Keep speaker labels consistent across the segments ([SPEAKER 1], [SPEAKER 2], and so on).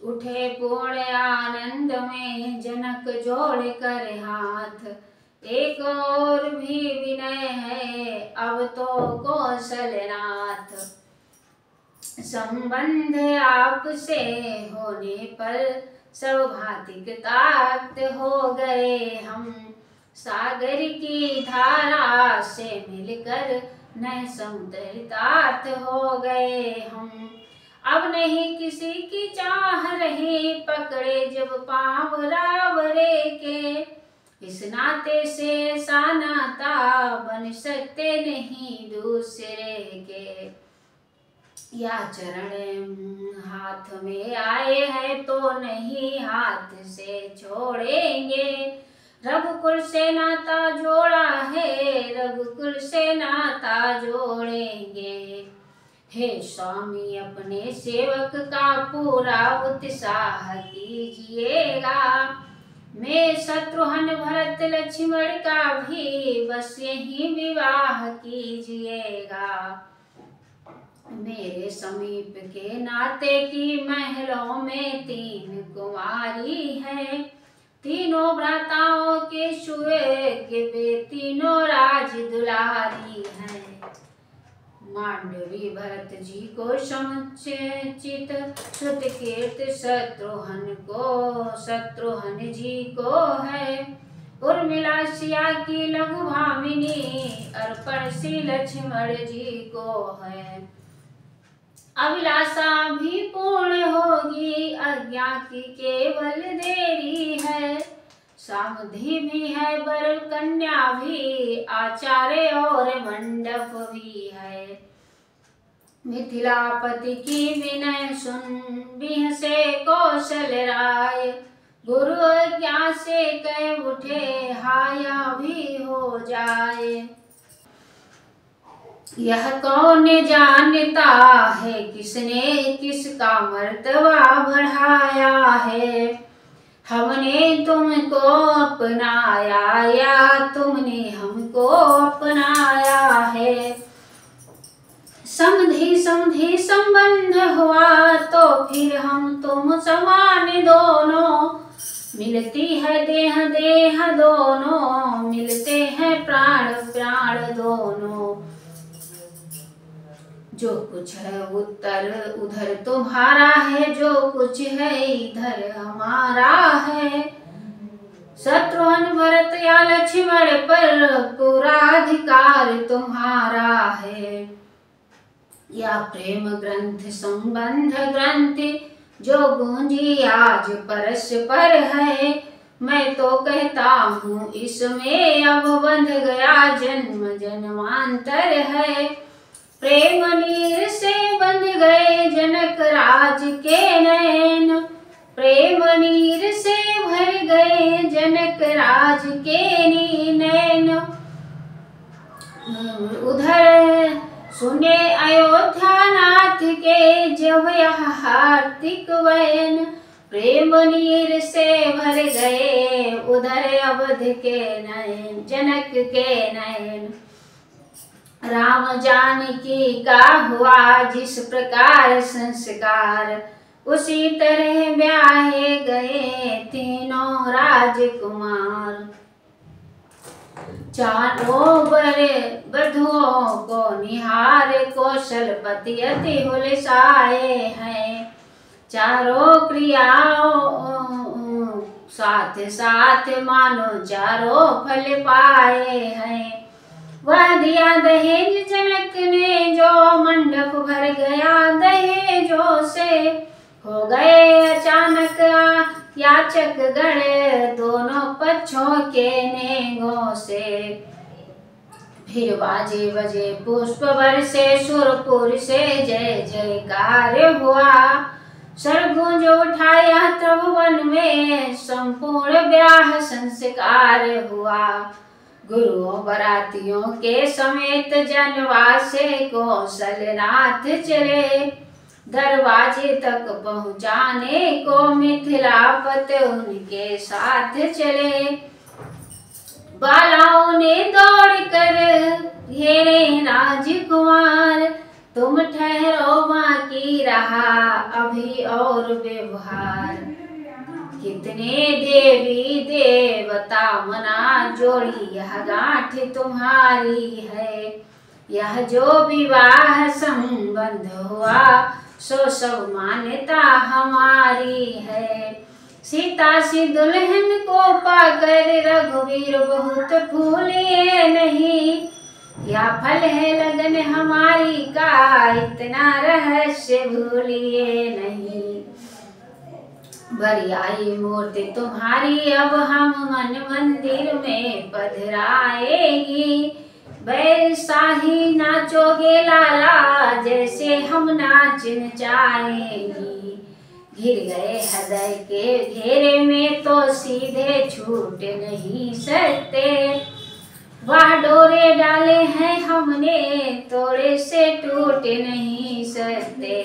[SPEAKER 1] उठे पूर्ण आनंद में जनक जोड़ कर हाथ। एक और भी विनय है अब तो कौशलनाथ। संबंध आपसे होने पर सब भांति ताक्त हो गए हम। सागर की धारा से मिलकर नए समुद्र तात हो गए हम। अब नहीं किसी की चाह रही पकड़े जब पाँव रावरे के। इस नाते से ऐसा नाता बन सकते नहीं दूसरे के। या चरण हाथ में आए हैं तो नहीं हाथ से छोड़ेंगे। रघुकुल से नाता जोड़ा है रघुकुल से नाता जोड़ेंगे। हे स्वामी अपने सेवक का पूरा उत्साह कीजिएगा। मैं शत्रुघ्न भरत लक्ष्मण का भी बस यही विवाह कीजिएगा। मेरे समीप के नाते की महलों में 3 कुमारी है। तीनों भ्राताओं के सुयोग्य वे तीनों राज दुलारी है। मांडवी भरत जी को समुचित श्रुतकीर्त शत्रुघ्न जी को है। उर्मिला सिया की लघु भामिनी अर्पण श्री लक्ष्मण जी को है। अभिलाषा भी पूर्ण होगी अज्ञा की केवल देरी है। सामधी भी है वर कन्या भी आचार्य और मंडप भी है। मिथिलापति की विनय सुन बिहसे कौशल राय। गुरु आज्ञा से कह उठे हाया भी हो जाए। यह कौन जानता है किसने किसका मर्तबा बढ़ाया है। हमने तुमको अपनाया या तुमने हमको अपनाया है। समधि समधि संबंध हुआ तो फिर हम तुम समान दोनों। मिलती है देह देह दोनों मिलते हैं प्राण प्राण दोनों। जो कुछ है उत्तर उधर तुम्हारा है जो कुछ है इधर हमारा है। शत्रुघ्न भरत या लक्ष्मण पर पूरा अधिकार तुम्हारा है। या प्रेम ग्रंथ संबंध ग्रंथ जो गूंजी आज परस्पर है। मैं तो कहता हूँ इसमें अब बंध गया जन्म जन्मांतर है। प्रेम नीर से बंध गए जनक राज के नयन। प्रेम नीर से भर गए जनक राज के नयन। उधर सुने अयोध्या नाथ के जब यह हार्दिक वयन। प्रेम नीर से भर गए उधर अवध के नयन जनक के नयन। राम जानकी का हुआ जिस प्रकार संस्कार उसी तरह ब्याहे गए तीनों राजकुमार। चारों बड़े बधुओं को निहार कौशलपति अति हुलसाए हैं। चारों क्रियाओं साथ साथ मानो चारों फल पाए हैं। वह दिया दहेज जनक ने जो मंडप भर गया दहेजों से। हो गए अचानक याचक गण दोनों पक्षों के नेंगों से। फिर बाजे बजे पुष्प बरसे सुरपुर से जय जयकार हुआ। सरगुंज उठाया त्रिभुवन में संपूर्ण ब्याह संस्कार हुआ। गुरुओं बरातियों के समेत जनवासे कौशलनाथ चले। दरवाजे तक पहुँचाने को मिथिलापति उनके साथ चले। बालाओं ने दौड़ कर घेरे राजकुमार। तुम ठहरो बाकी रहा अभी और व्यवहार। कितने देवी देवता मना जोड़ी यह गांठ तुम्हारी है। यह जो विवाह संबंध हुआ सो सब मान्यता हमारी है। सीता सी दुल्हन को पाकर रघुवीर बहुत फूले नहीं। या फल है लगन हमारी का इतना रहस्य भूलिए नहीं। बरियाई मूर्ति तुम्हारी अब हम मन मंदिर में पधराएगी। वैसा ही नाचोगे लाला जैसे हम नाच नचाएंगी। घिर गए हृदय के घेरे में तो सीधे छूट नहीं सकते। वह डोरे डाले हैं हमने तोड़े से टूट नहीं सकते।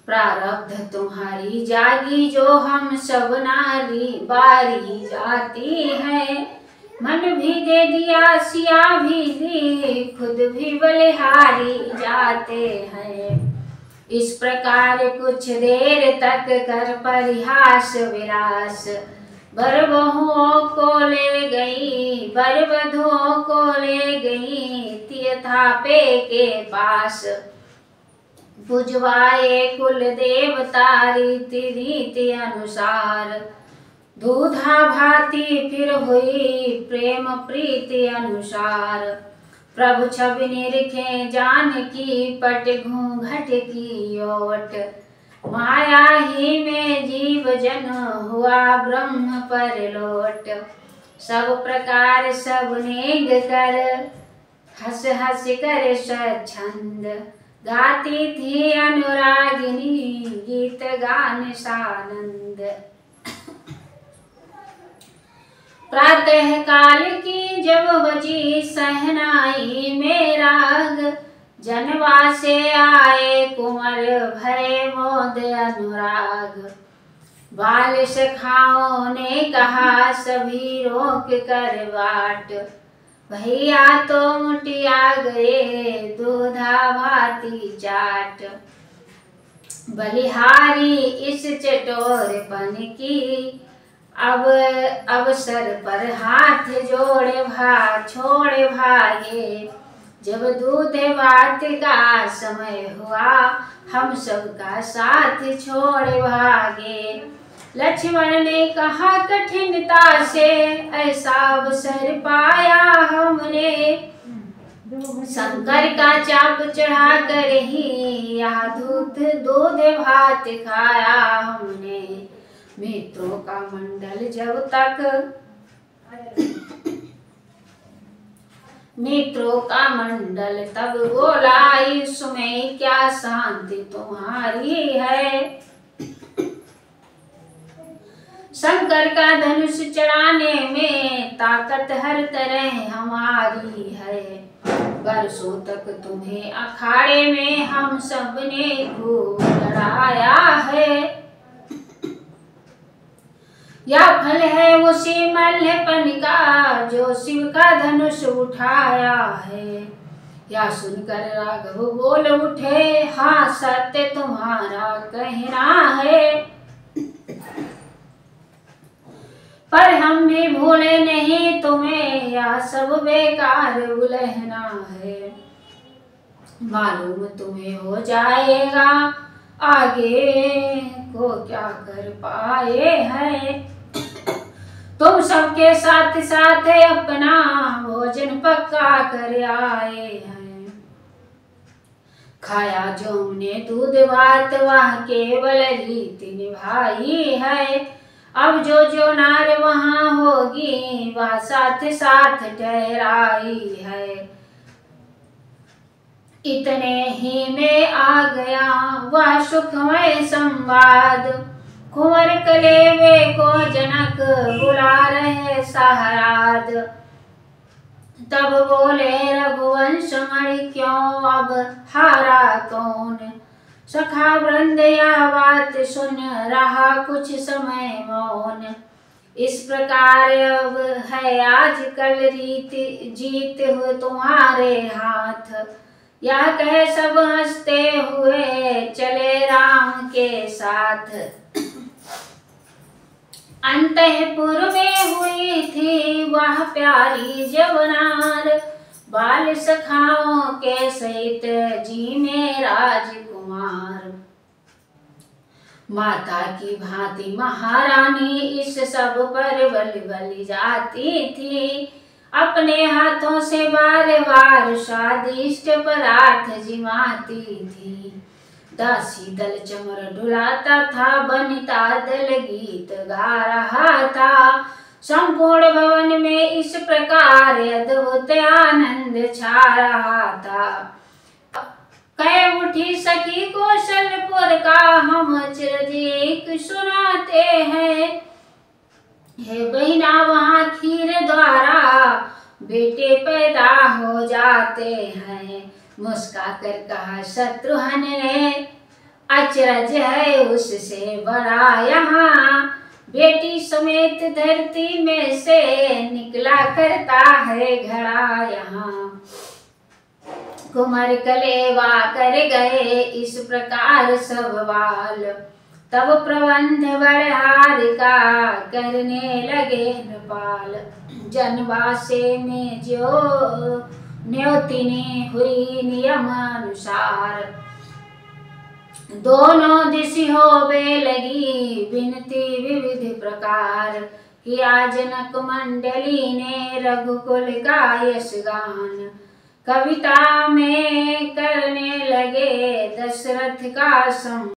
[SPEAKER 1] प्रारब्ध तुम्हारी जागी जो हम सब नारी बारी जाती है। मन भी दे दिया सिया भी दी खुद भी बलिहारी जाते हैं। इस प्रकार कुछ देर तक कर परिहास विलास बर बहुओं को ले गई बर वधुओं को ले गई तीर्थापे के पास। पुजवाए कुल देवता रीति रीति अनुसार। दूधा भांति फिर हुई प्रेम प्रीति अनुसार। प्रभु छवि निरखे जानकी पट घूंघट की ओट। माया ही में जीव जन हुआ ब्रह्म पर लोट। सब प्रकार सब नेग कर हंस हंस कर स्वच्छंद। गाती थी अनुरागिनी गीत गान सानंद। प्रातः काल की जब बजी सहनाई में राग। जनवा से आए कुंवर भरे मोद अनुराग। बाल सखाओं ने कहा सभी रोक कर बाट। भैया तो मुटिया गए दूधा भाती चाट। बलिहारी इस चटोरपन की अब अवसर पर हाथ छोड़े भागे। जब दूध बात का समय हुआ हम सबका साथ छोड़ भागे। लक्ष्मण ने कहा कठिनता से ऐसा अवसर पाया हमने। शंकर का चाप चढ़ा कर ही यह दूध भात खाया हमने। मित्रों का मंडल जब तक मित्रों का मंडल तब बोला इसमें क्या शांति तुम्हारी है। शंकर का धनुष चढ़ाने में ताकत हर तरह हमारी है। बरसों तक तुम्हें अखाड़े में हम सब ने खूब लड़ाया है। या फल है उसी मल्लपन का जो शिव का धनुष उठाया है। या सुनकर राघव बोल उठे हाँ सत्य तुम्हारा कहना है। पर हम भी भूले नहीं तुम्हें या सब बेकार उलहना है। मालूम तुम्हें हो जाएगा आगे को क्या कर पाए हैं। तुम सबके साथ साथ अपना भोजन पक्का कर आए हैं। खाया जो हमने दूध भात वह केवल रीति निभाई है। अब जो नार वहाँ होगी वह साथ साथ ठहराई है। इतने ही में आ गया वह सुखमय संवाद। कुंवर कलेवे को जनक बुला रहे सहाराद। तब बोले रघुवंश मणि क्यों अब हारा कौन। सखा वृंद यह बात सुन रहा कुछ समय मौन। इस प्रकार अब है आजकल रीति जीत हुए तुम्हारे हाथ। यह कह सब हंसते हुए चले राम के साथ। अंतःपुर में हुई थी वह प्यारी जवनार, बाल सखाओं के सहित जी में राजकुमार। माता की भांति महारानी इस सब पर बलि बलि जाती थी, अपने हाथों से बार बार स्वादिष्ट पदार्थ जिमाती थी। दासी दल चमर डुलाता था, बनिता दल गीत गा रहा था। संपूर्ण भवन में इस प्रकार अद्भुत आनंद छा रहा था। कह उठी सखी कौशलपुर का हम चिरजीक सुनाते हैं। हे बहिना वहाँ खीर द्वारा बेटे पैदा हो जाते हैं। मुस्का कर कहा शत्रुघ्न ने, अचरज है उससे बड़ा यहाँ, बेटी समेत धरती में से निकला करता है घड़ा यहाँ। कुमार कलेवा कर गए इस प्रकार सब बाल, तब प्रबंध बड़हार का करने लगे नृपाल। जनवासे में जो न्योतिनी हुई नियम अनुसार, दोनों दिशि होवे लगी विनती विविध प्रकार। किया जनक मंडली ने रघुकुल का यश गान, कविता में करने लगे दशरथ का